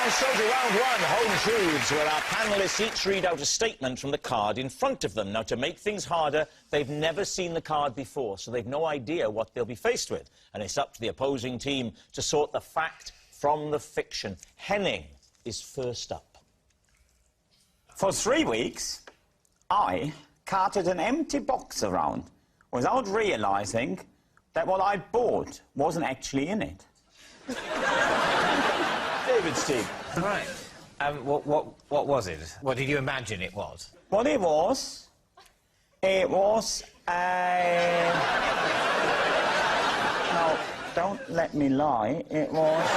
So to round one, Home Truths, where our panellists each read out a statement from the card in front of them. Now, to make things harder, they've never seen the card before, so they've no idea what they'll be faced with. And it's up to the opposing team to sort the fact from the fiction. Henning is first up. For 3 weeks, I carted an empty box around without realising that what I bought wasn't actually in it. David's team. Right. What was it? What did you imagine it was? What it was a... No, don't let me lie. It was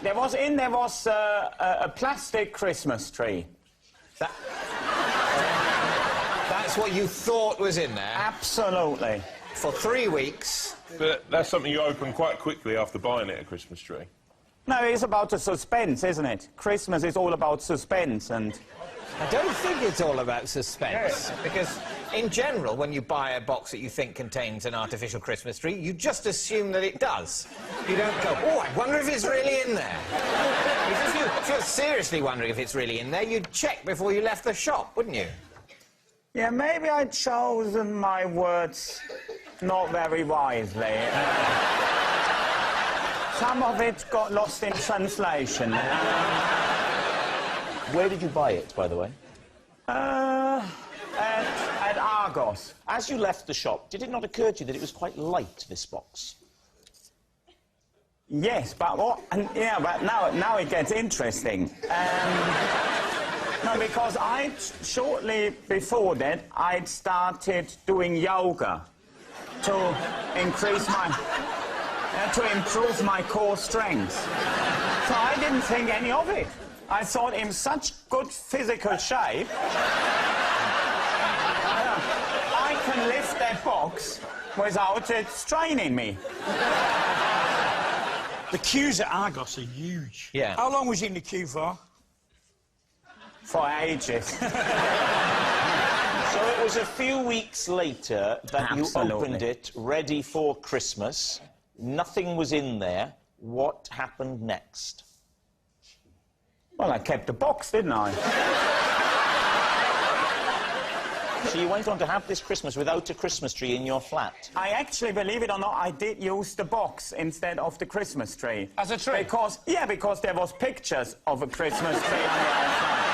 there was a plastic Christmas tree. That's what you thought was in there? Absolutely. For 3 weeks. But that's something you open quite quickly after buying it, a Christmas tree. No, it's about the suspense, isn't it? Christmas is all about suspense, and... I don't think it's all about suspense, because in general, when you buy a box that you think contains an artificial Christmas tree, you just assume that it does. You don't go, oh, I wonder if it's really in there. If you're seriously wondering if it's really in there, you'd check before you left the shop, wouldn't you? Yeah, maybe I'd chosen my words not very wisely. Some of it got lost in translation. Where did you buy it, by the way? At Argos. As you left the shop, did it not occur to you that it was quite light, this box? Yes, but what... yeah, but now it gets interesting. No, because shortly before that, I'd started doing yoga to increase my... to improve my core strength. So I didn't think any of it. I thought in such good physical shape, I can lift that box without it straining me. The queues at Argos are huge. Yeah. How long was you in the queue for? For ages. So it was a few weeks later that you opened it, ready for Christmas. Nothing was in there. What happened next? Well, I kept the box, didn't I? So you went on to have this Christmas without a Christmas tree in your flat? I actually, believe it or not, I did use the box instead of the Christmas tree. As a tree? Because there was pictures of a Christmas tree on the outside.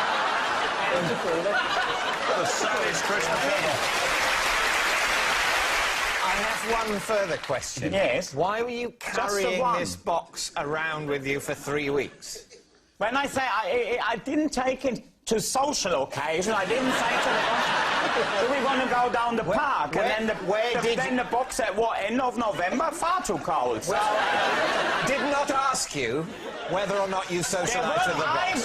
The saddest Christmas ever. I have one further question. Yes? Why were you carrying this box around with you for 3 weeks? When I say I didn't take it to social occasion, I didn't say to the box, do we want to go down the park? And then the box at what, end of November? Far too cold. So, did not ask you whether or not you socialised with the box.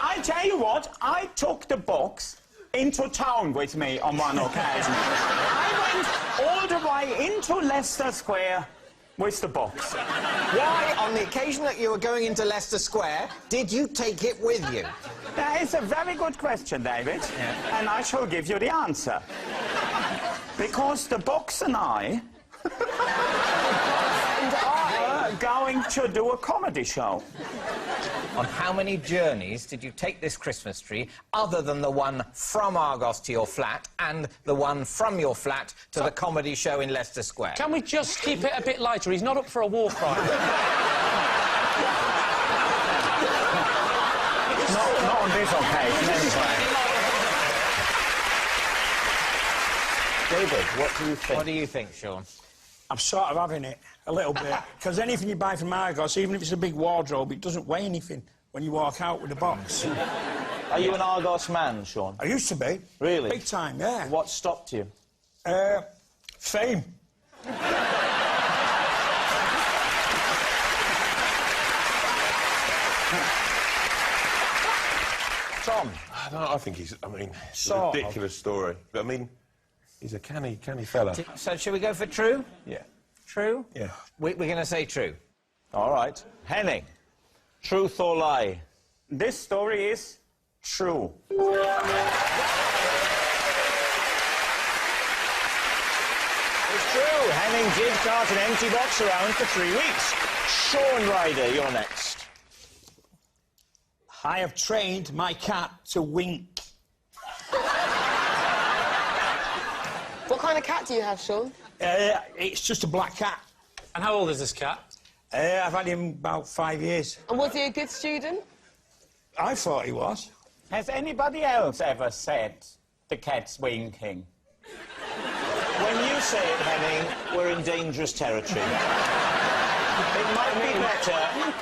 I tell you what, I took the box into town with me on one occasion. I went all the way into Leicester Square with the box. Why, on the occasion that you were going into Leicester Square, did you take it with you? That is a very good question, David, and I shall give you the answer. Because the box and I were going to do a comedy show. On how many journeys did you take this Christmas tree, other than the one from Argos to your flat and the one from your flat to the comedy show in Leicester Square? Can we just keep it a bit lighter? He's not up for a war crime. Not on this occasion, anyway. David, what do you think? What do you think, Sean? I'm sort of having it, a little bit. Because anything you buy from Argos, even if it's a big wardrobe, it doesn't weigh anything when you walk out with the box. Are you an Argos man, Sean? I used to be. Really? Big time, yeah. What stopped you? Fame. Tom? I think he's... I mean, it's a ridiculous story. But, I mean, he's a canny fella. So, shall we go for true? Yeah. True? Yeah. We're going to say true. All right. Henning, truth or lie? This story is true. It's true. Henning did cart an empty box around for 3 weeks. Sean Ryder, you're next. I have trained my cat to wink. What kind of cat do you have, Sean? It's just a black cat. And how old is this cat? I've had him about 5 years. And was he a good student? I thought he was. Has anybody else ever said the cat's winking? When you say it, Henning, we're in dangerous territory. It might be better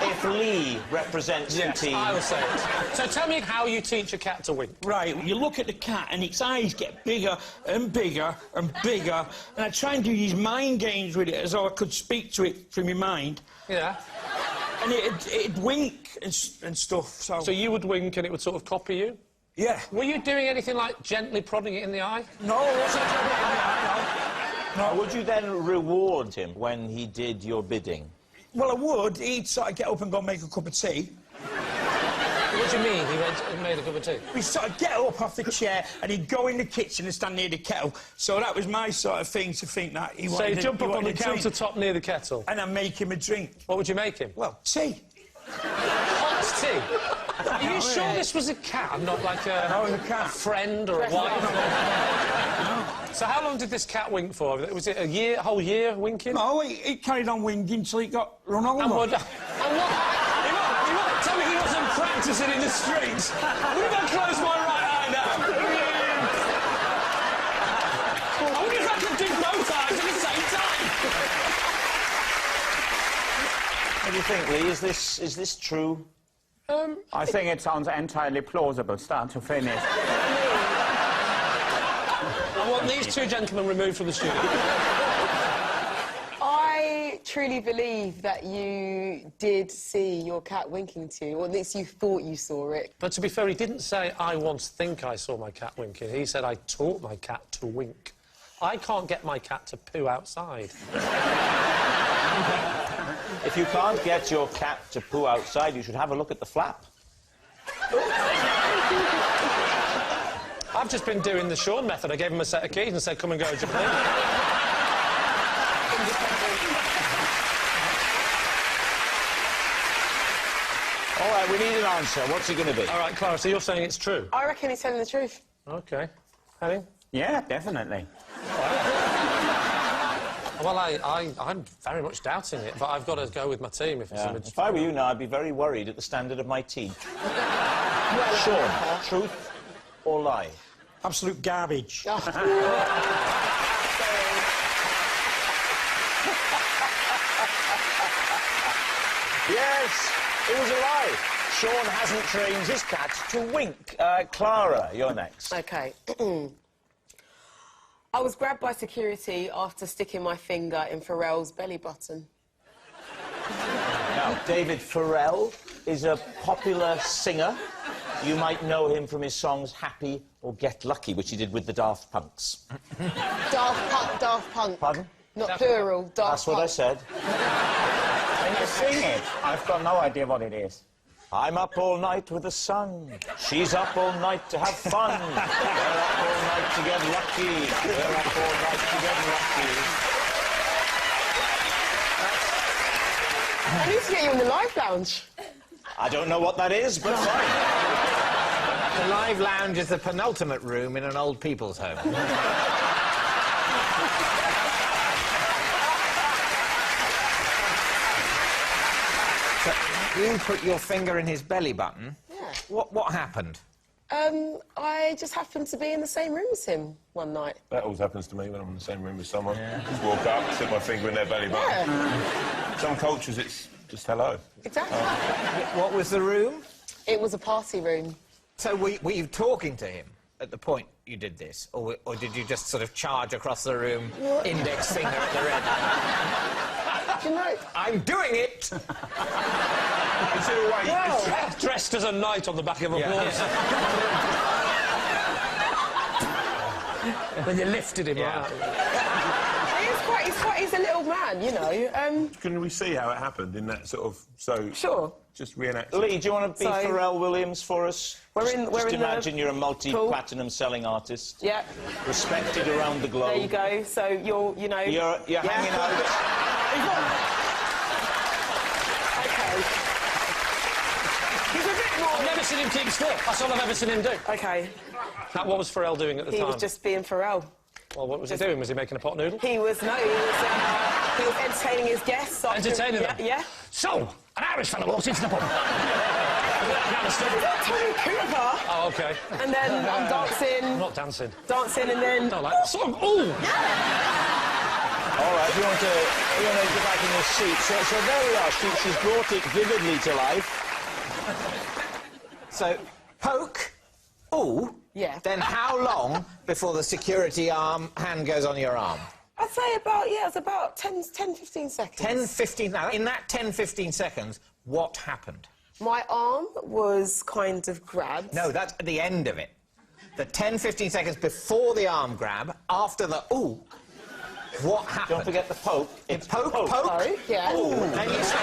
if Lee represents the team. I will say it. So tell me how you teach a cat to wink. Right, you look at the cat and its eyes get bigger and bigger and bigger, and I try and do these mind games with it as though I could speak to it from my mind. Yeah. And it'd wink and stuff, so... So you would wink and it would sort of copy you? Yeah. Were you doing anything like gently prodding it in the eye? No, I wasn't doing it. No. Would you then reward him when he did your bidding? Well, I would. He'd sort of get up and go make a cup of tea. What do you mean, he made a cup of tea? He'd sort of get up off the chair and he'd go in the kitchen and stand near the kettle. So that was my sort of thing, to think that he wanted... So you jump up on the drink. countertop near the kettle? And I'd make him a drink. What would you make him? Well, tea. Hot tea? Are you sure this was a cat, and not like a cat. friend or a wife? So how long did this cat wink for? Was it a whole year winking? No, he carried on winking until he got run over. And what? Tell me he wasn't practising in the streets. I'm going to close my right eye now. I wonder if I can do both eyes at the same time. What do you think, Lee? Is this true? I think it sounds entirely plausible, start to finish. I want these two gentlemen removed from the studio. I truly believe that you did see your cat winking to you, or at least you thought you saw it. But to be fair, he didn't say, I once think I saw my cat winking. He said, I taught my cat to wink. I can't get my cat to poo outside. If you can't get your cat to poo outside, you should have a look at the flap. I've just been doing the Sean method. I gave him a set of keys and said, come and go, would you please? All right, we need an answer. What's it going to be? All right, Clara, so you're saying it's true? I reckon he's telling the truth. OK. Henning? Yeah, definitely. Well, I'm very much doubting it, but I've got to go with my team if it's Yeah. If I were you now, I'd be very worried at the standard of my team. Sean, truth or lie? Absolute garbage. Yes, it was a lie. Sean hasn't trained his cat to wink. Clara, you're next. OK. I was grabbed by security after sticking my finger in Pharrell's belly button. Now, David Pharrell is a popular singer. You might know him from his songs Happy or Get Lucky, which he did with the Daft Punks. Daft Punk. Pardon? Not plural, Daft Punk. That's what I said. Can you sing it? I've got no idea what it is. I'm up all night with the sun. She's up all night to have fun. We're up all night to get lucky. We're up all night to get lucky. I need to get you in the live lounge. I don't know what that is, but fine. The live lounge is the penultimate room in an old people's home. So, you put your finger in his belly button. Yeah. What happened? I just happened to be in the same room as him one night. That always happens to me when I'm in the same room with someone. Just walk up, stick my finger in their belly button. Yeah, Some cultures, it's just hello. exactly. What was the room? It was a party room. So were you talking to him at the point you did this? Or did you just sort of charge across the room, index finger at the red? Do you know? I'm doing it! Is it a way? Dressed as a knight on the back of a horse. When you lifted him Yeah. out. It is he's a little man, you know. Can we see how it happened in that sort of... So... Sure. Just reenact. Lee, do you want to be So- Pharrell Williams for us? We're in Just the imagine you're a pool. multi-platinum selling artist. Yeah. Respected around the globe. There you go. So you're, you know... You're yeah. hanging out. OK. He's a bit more... I've never seen him keep still. That's all I've ever seen him do. OK. What was Pharrell doing at the He time? was just being Pharrell. Well, what was he doing? Was he making a pot noodle? He was entertaining his guests. Entertaining them? Yeah. So, an Irish fella walks into the pub. Tony Cooper. Oh, OK. And then I'm dancing. I'm not dancing. Dancing and then... I like that song. Ooh! All right, if you want to get back in your seat. So there we are. She's brought it vividly to life. So, poke, ooh. Yeah. Then how long before the security hand goes on your arm? I'd say about, yeah, it's about 10, 15 seconds. 10, 15... Now, in that 10, 15 seconds, what happened? My arm was kind of grabbed. No, that's at the end of it. The 10, 15 seconds before the arm grab, after the ooh, what happened? Don't forget the poke. It's poke. Sorry, yeah. Ooh. Then you say...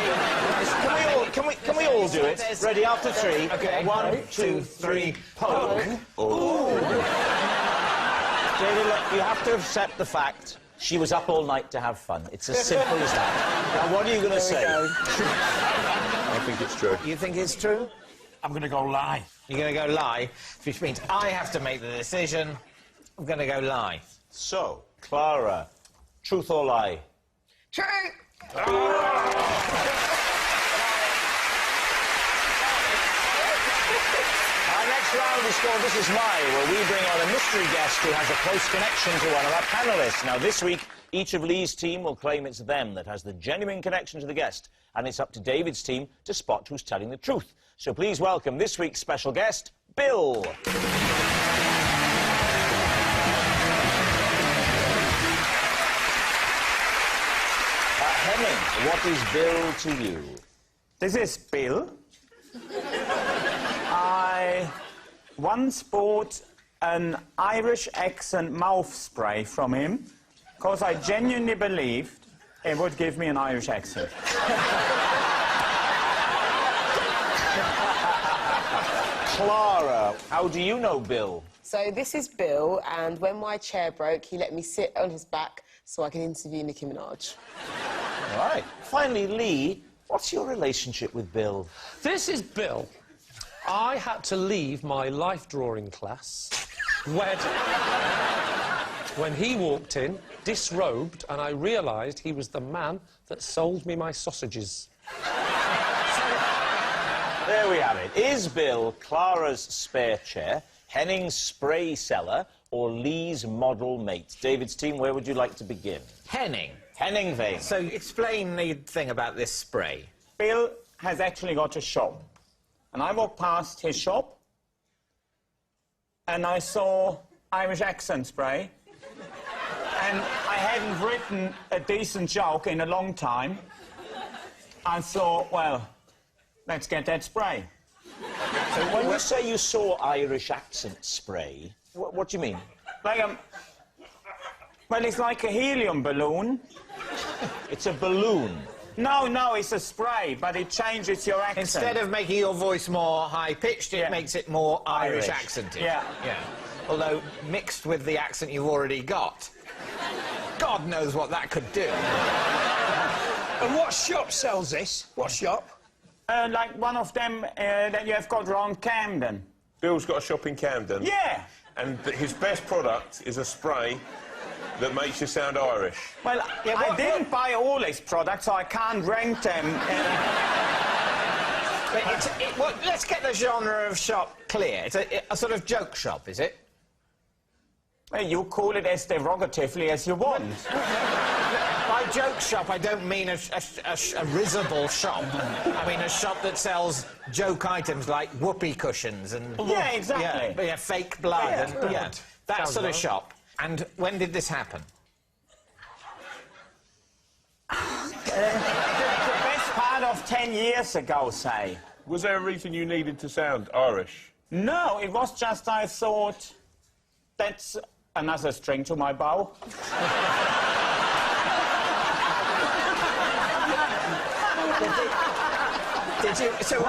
Can we all do it? There's- Ready, after three. OK. 1, 2, 3, poke. Ooh. David, look, you have to accept the fact she was up all night to have fun. It's as simple as that. Now, what are you going to say? I think it's true. You think it's true? I'm going to go lie. You're going to go lie, which means I have to make the decision. I'm going to go lie. So, Clara, truth or lie? True. Our next round is called This Is Mine, where we bring on a mystery guest who has a close connection to one of our panellists. Now, this week, each of Lee's team will claim it's them that has the genuine connection to the guest, and it's up to David's team to spot who's telling the truth. So please welcome this week's special guest, Bill. Henning, what is Bill to you? This is Bill. I once bought an Irish accent mouth spray from him because I genuinely believed it would give me an Irish accent. Clara, how do you know Bill? So this is Bill, and when my chair broke, he let me sit on his back so I could interview Nicki Minaj. All right. Finally, Lee, what's your relationship with Bill? This is Bill. I had to leave my life drawing class when he walked in, disrobed, and I realised he was the man that sold me my sausages. There we have it. Is Bill Clara's spare chair, Henning's spray seller, or Lee's model mate? David's team, where would you like to begin? Henning. Henning Vane. So explain the thing about this spray. Bill has actually got a shop. And I walked past his shop and I saw Irish accent spray. And I hadn't written a decent joke in a long time. I thought, well, let's get that spray. So when you say you saw Irish accent spray, what do you mean? Like, well, it's like a helium balloon. It's a balloon. No, it's a spray, but it changes your accent. Instead of making your voice more high-pitched, it makes it more Irish accented. Yeah. Yeah. Although, mixed with the accent you've already got, God knows what that could do. And what shop sells this? What shop? Like one of them that you have got around Camden. Bill's got a shop in Camden. Yeah. And his best product is a spray that makes you sound Irish. Well, I didn't buy all his products, so I can't rank them. But let's get the genre of shop clear. It's a sort of joke shop, is it? Well, you call it as derogatively as you want. By joke shop, I don't mean a risible shop. I mean a shop that sells joke items like whoopee cushions and... Yeah, exactly. Yeah, fake blood and... Yeah, that Sounds sort of right. shop. And when did this happen? The best part of 10 years ago, say. Was there a reason you needed to sound Irish? No, it was just I thought that's another string to my bow. Did you? So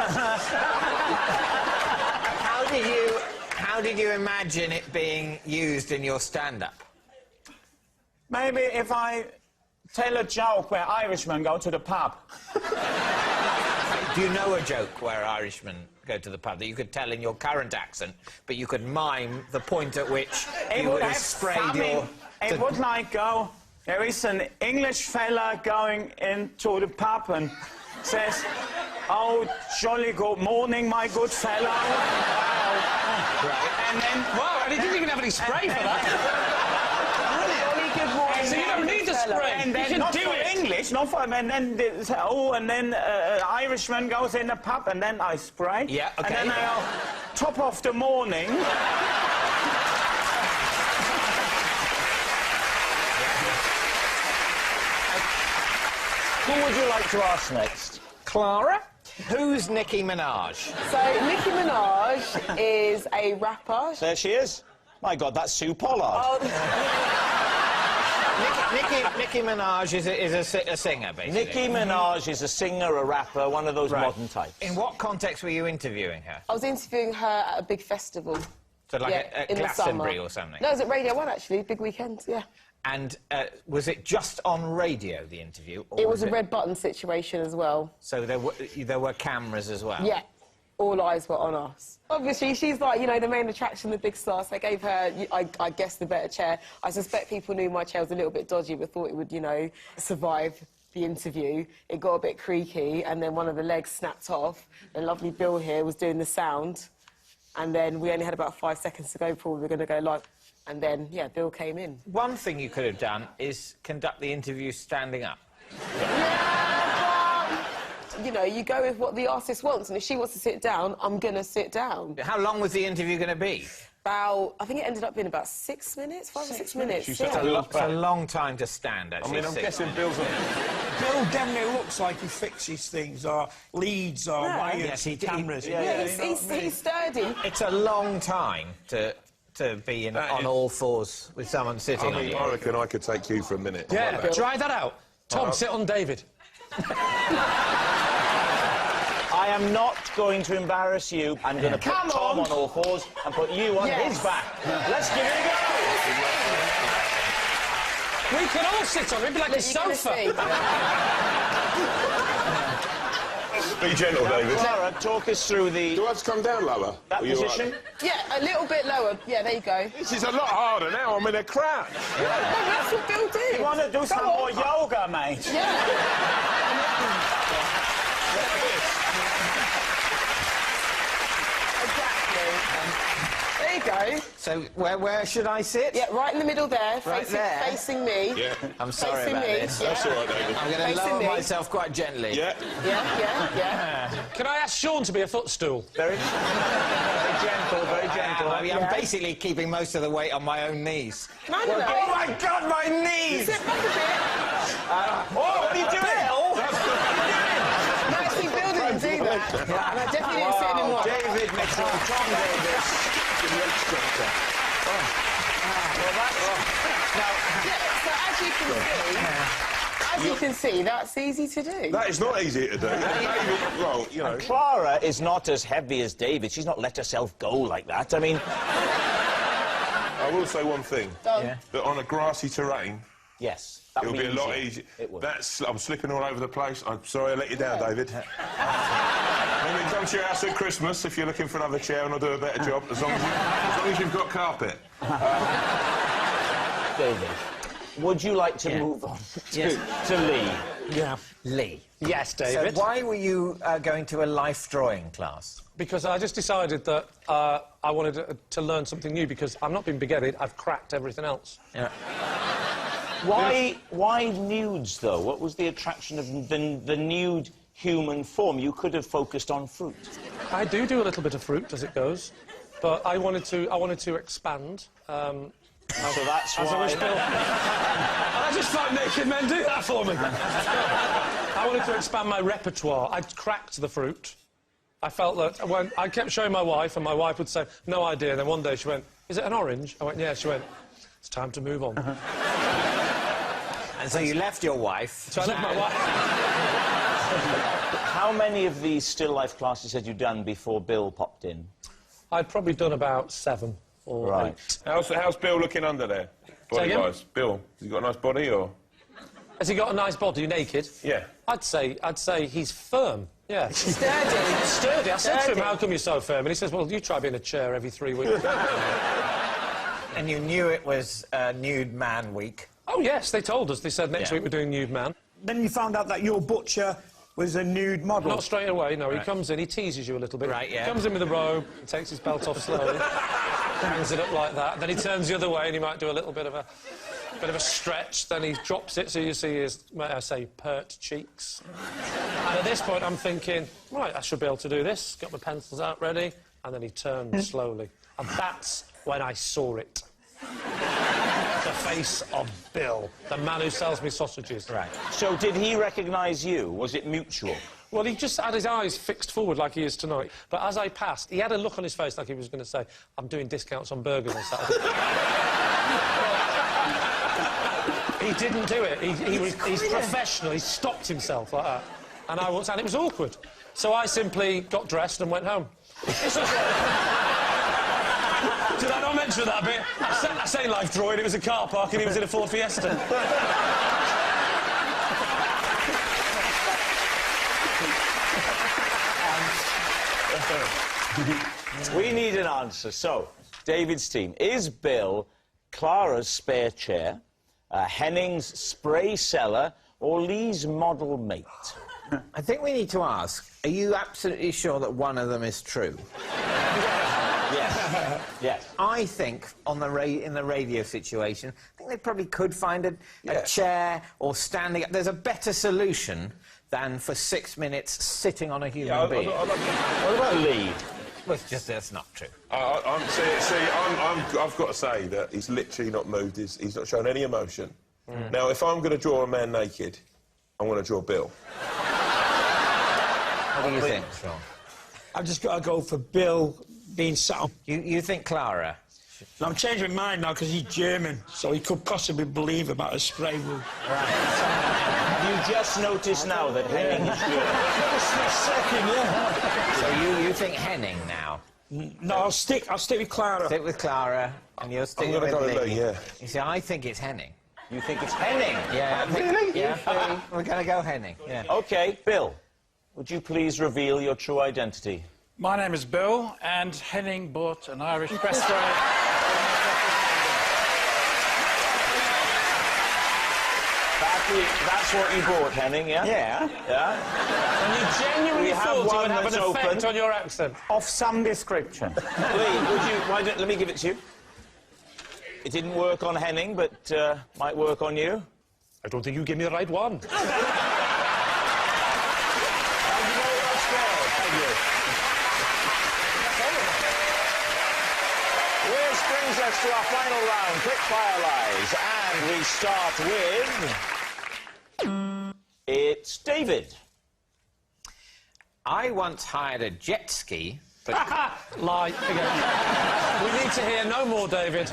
how did you imagine it being used in your stand-up? Maybe if I tell a joke where Irishmen go to the pub. Do you know a joke where Irishmen go to the pub that you could tell in your current accent, but you could mime the point at which you would have sprayed your... It would like go, there is an English fella going into the pub and says, "Oh, jolly good morning, my good fellow." Right. And then... Wow, and he didn't even have any spray for that. Jolly good morning. So you don't need the spray. And then, you can not do for it. English, not for... And then, Irishman goes in the pub, and then I spray. Yeah, OK. And then I go, "Top of the morning." Who would you like to ask next? Clara? Who's Nicki Minaj? So, Nicki Minaj is a rapper. There she is. My God, that's Sue Pollard. Oh, Nicki Minaj is a singer, basically. Nicki Minaj is a singer, a rapper, one of those modern types. In what context were you interviewing her? I was interviewing her at a big festival. So like Yeah, at in the summer. Glastonbury or something? No, it was at Radio 1, actually. Big weekend, yeah. And was it just on radio, the interview? Or It was a red button situation as well. So there were cameras as well? Yeah. All eyes were on us. Obviously, she's like, you know, the main attraction, the big star, so I gave her, I guess, the better chair. I suspect people knew my chair was a little bit dodgy, but thought it would, you know, survive the interview. It got a bit creaky, and then one of the legs snapped off, and lovely Bill here was doing the sound, and then we only had about 5 seconds to go before we were going to go live. And then, yeah, Bill came in. One thing you could have done is conduct the interview standing up. Yeah, but, you know, you go with what the artist wants, and if she wants to sit down, I'm going to sit down. How long was the interview going to be? About, I think it ended up being about 6 minutes, 5 or 6 minutes. You Yeah. said It's a long time to stand, I actually. mean, I'm guessing Bill's... Bill definitely looks like he fixes things, or leads, or wires, Yes, he did. cameras. Yeah, he's sturdy. It's a long time to be on all fours with someone sitting on you. I reckon I could take you for a minute. Yeah, Like that. try that out. Tom, sit on David. I am not going to embarrass you. I'm going to put Come Tom on. on all fours and put you on Yes. his back. Let's give it a go. We can all sit on it, it'd be like a Look, you're gonna sofa. see. Be gentle, David. Clara, talk us through Do I have to come down lower? that Or you all right? position. Yeah, a little bit lower. Yeah, there you go. This is a lot harder now. I'm in a crowd. No, that's what Bill did. You want to do some more yoga, mate? Yeah. Exactly. There you go. So where should I sit? Yeah, right in the middle there, Right facing, there? facing me. Yeah. I'm sorry Facing about me. this. Yeah. That's all right, David. I'm going to Facing lower me. myself quite gently. Yeah. Yeah. Can I ask Sean to be a footstool? Very gentle, very gentle. I'm basically keeping most of the weight on my own knees. No. Oh, my God, my knees! Sit back a bit. What are you doing? No, see, Bill didn't do that. And I definitely didn't sit anymore. David Mitchell, Tom Davis. So as you can see, that's easy to do. That is not easy to do. David, well, you know... Clara is not as heavy as David. She's not let herself go like that. I mean... I will say one thing. Yeah. That on a grassy terrain, Yes. That it'll would be a lot easier. easier. It would. I'm slipping all over the place. I'm sorry I let you down, David. When we come to your house at Christmas, if you're looking for another chair and I'll do a better job, as long as you've got carpet. David, would you like to move on to Lee? Yeah. Lee. Yes, So David. why were you going to a life drawing class? Because I just decided that I wanted to learn something new, because I'm not being big-headed, I've cracked everything else. Yeah. Why nudes, though? What was the attraction of the nude human form? You could have focused on fruit. I do a little bit of fruit as it goes, but I wanted to expand. So that's As I why... wish Bill... I just find naked men do that for me. I wanted to expand my repertoire. I'd cracked the fruit. I felt that when I kept showing my wife, and my wife would say, "No idea." And then one day she went, "Is it an orange?" I went, "Yeah." She went, "It's time to move on." And so you left your wife. So I left my wife. How many of these still life classes had you done before Bill popped in? I'd probably done about 7 or 8. How's Bill looking under there? Body-wise? Bill, has he got a nice body, or...? Has he got a nice body, naked? Yeah. I'd say he's firm. Yeah. Sturdy. Sturdy. I said to him, how come you're so firm? And he says, well, you try being in a chair every 3 weeks. And you knew it was Nude Man Week? Oh, yes, they told us. They said next week we're doing Nude Man. Then you found out that your butcher was a nude model. Not straight away, no. He comes in, he teases you a little bit. Right, yeah. He comes in with a robe, takes his belt off slowly, hangs it up like that. Then he turns the other way and he might do a little bit of a stretch. Then he drops it so you see his, may I say, pert cheeks. And at this point, I'm thinking, right, I should be able to do this. Got my pencils out ready. And then he turns slowly. And that's when I saw it. The face of Bill, the man who sells me sausages. Right. So did he recognise you? Was it mutual? Well, he just had his eyes fixed forward like he is tonight. But as I passed, he had a look on his face like he was going to say, I'm doing discounts on burgers on Saturday. He didn't do it. He's professional. He stopped himself like that. And it was awkward. So I simply got dressed and went home. Did I not mention that bit? I say life drawing, it was a car park and he was in a Ford Fiesta. We need an answer. So, David's team. Is Bill Clara's spare chair, Henning's spray cellar, or Lee's model mate? I think we need to ask, are you absolutely sure that one of them is true? Yes. Yes. I think in the radio situation, I think they probably could find a chair or standing up. There's a better solution than for 6 minutes sitting on a human being. What about Lee? Well, it's just that's not true. I've got to say that he's literally not moved. He's not shown any emotion. Now, if I'm going to draw a man naked, I'm going to draw Bill. What do you think, Sean? I've just got to go for Bill being sat on... You think Clara? No, I'm changing my mind now because he's German, so he could possibly believe about a spray wound. Have you just noticed now that Henning is German? So you think Henning now? No, I'll stick with Clara. Stick with Clara, and you're sticking I'm with going to go Lee. with Lee, yeah. You see, I think it's Henning. You think it's Henning? Yeah. Really? Yeah, we're going to go Henning. Yeah. OK, Bill, would you please reveal your true identity? My name is Bill, and Henning bought an Irish press fry. That's what you bought, Henning, yeah? Yeah, Yeah? And you genuinely thought it would have an effect on your accent? of some description. Lee, let me give it to you. It didn't work on Henning, but might work on you. I don't think you gave me the right one. Thank you very much, Bill. Thank you. Which brings us to our final round, quick-fire lies. And we start with... It's David. I once hired a jet ski, but... Lie again. We need to hear no more, David.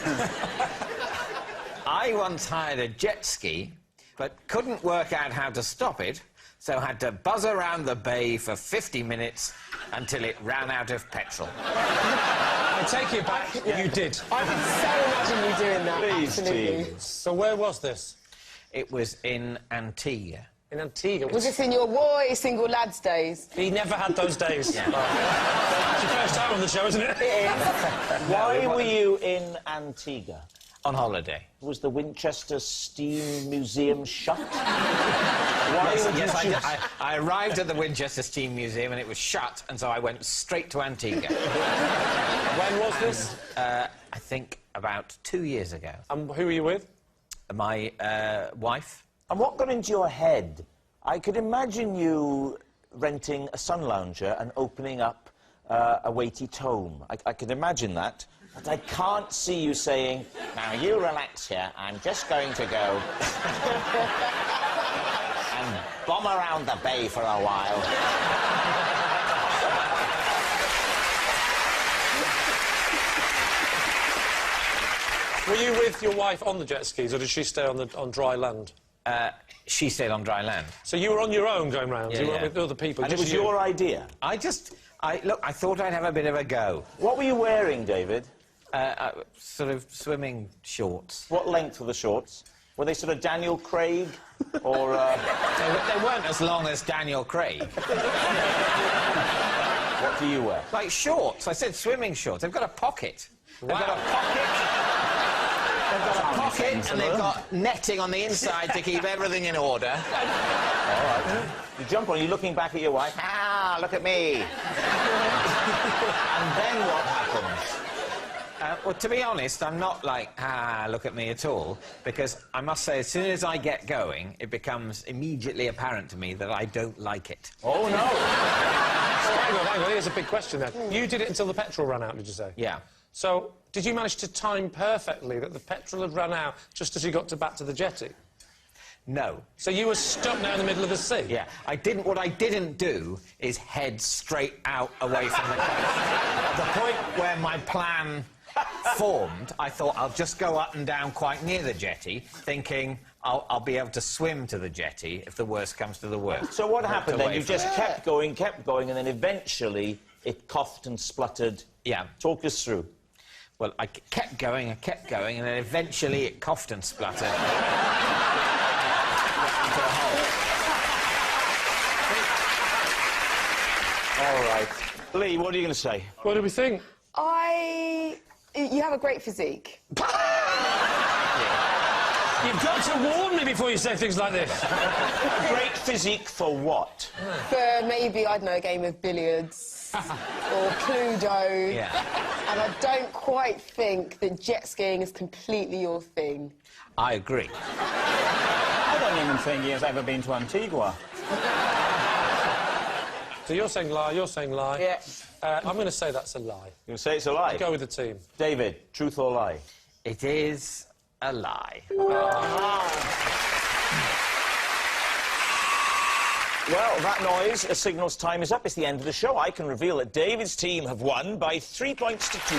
I once hired a jet ski, but couldn't work out how to stop it, so had to buzz around the bay for 50 minutes until it ran out of petrol. I take it back, you did. I can so imagine you doing that. Please, Absolutely. team. So where was this? It was in Antigua. In Antigua. Was this in your single lads days? He never had those days. It's your first time on the show, isn't it? Why were you in Antigua? On holiday. Was the Winchester Steam Museum shut? Why would you choose... I arrived at the Winchester Steam Museum and it was shut, and so I went straight to Antigua. When was this? I think about 2 years ago. And who were you with? My wife. And what got into your head? I could imagine you renting a sun lounger and opening up a weighty tome. I could imagine that. But I can't see you saying, now you relax here, I'm just going to go and bomb around the bay for a while. Were you with your wife on the jet skis, or did she stay on dry land? She stayed on dry land. So you were on your own going round. Yeah, You yeah. weren't with other people. And it just was you. your idea. Look, I thought I'd have a bit of a go. What were you wearing, David? Sort of swimming shorts. What length were the shorts? Were they sort of Daniel Craig, or... They weren't as long as Daniel Craig. What do you wear? Like shorts. I said swimming shorts. They've got a pocket. They've got a pocket. They've got a pocket, and they've got netting on the inside to keep everything in order. All right. You jump on, you're looking back at your wife. Ah, look at me. And then what happens? Well, to be honest, I'm not like, look at me at all, because I must say, as soon as I get going, it becomes immediately apparent to me that I don't like it. Oh, no. Hang on, here's a big question then. You did it until the petrol ran out, did you say? Yeah. So, did you manage to time perfectly that the petrol had run out just as you got back to the jetty? No. So you were stuck now in the middle of the sea? Yeah. What I didn't do is head straight out away from the coast. At the point where my plan formed, I thought I'll just go up and down quite near the jetty, thinking I'll be able to swim to the jetty if the worst comes to the worst. So what happened then? away You from just kept going, and then eventually it coughed and spluttered. Yeah. Talk us through. Well, I kept going, and then eventually it coughed and spluttered. All right. Lee, what are you going to say? What do we think? You have a great physique. You've got to warn me before you say things like this. Great physique for what? For maybe, I don't know, a game of billiards or Cluedo. Yeah. And I don't quite think that jet skiing is completely your thing. I agree. I don't even think he has ever been to Antigua. So you're saying lie, you're saying lie. Yeah. I'm going to say that's a lie. You can say it's a lie. Go with the team. David, truth or lie? It is a lie. Well, that noise signals time is up. It's the end of the show. I can reveal that David's team have won by 3 points to 2.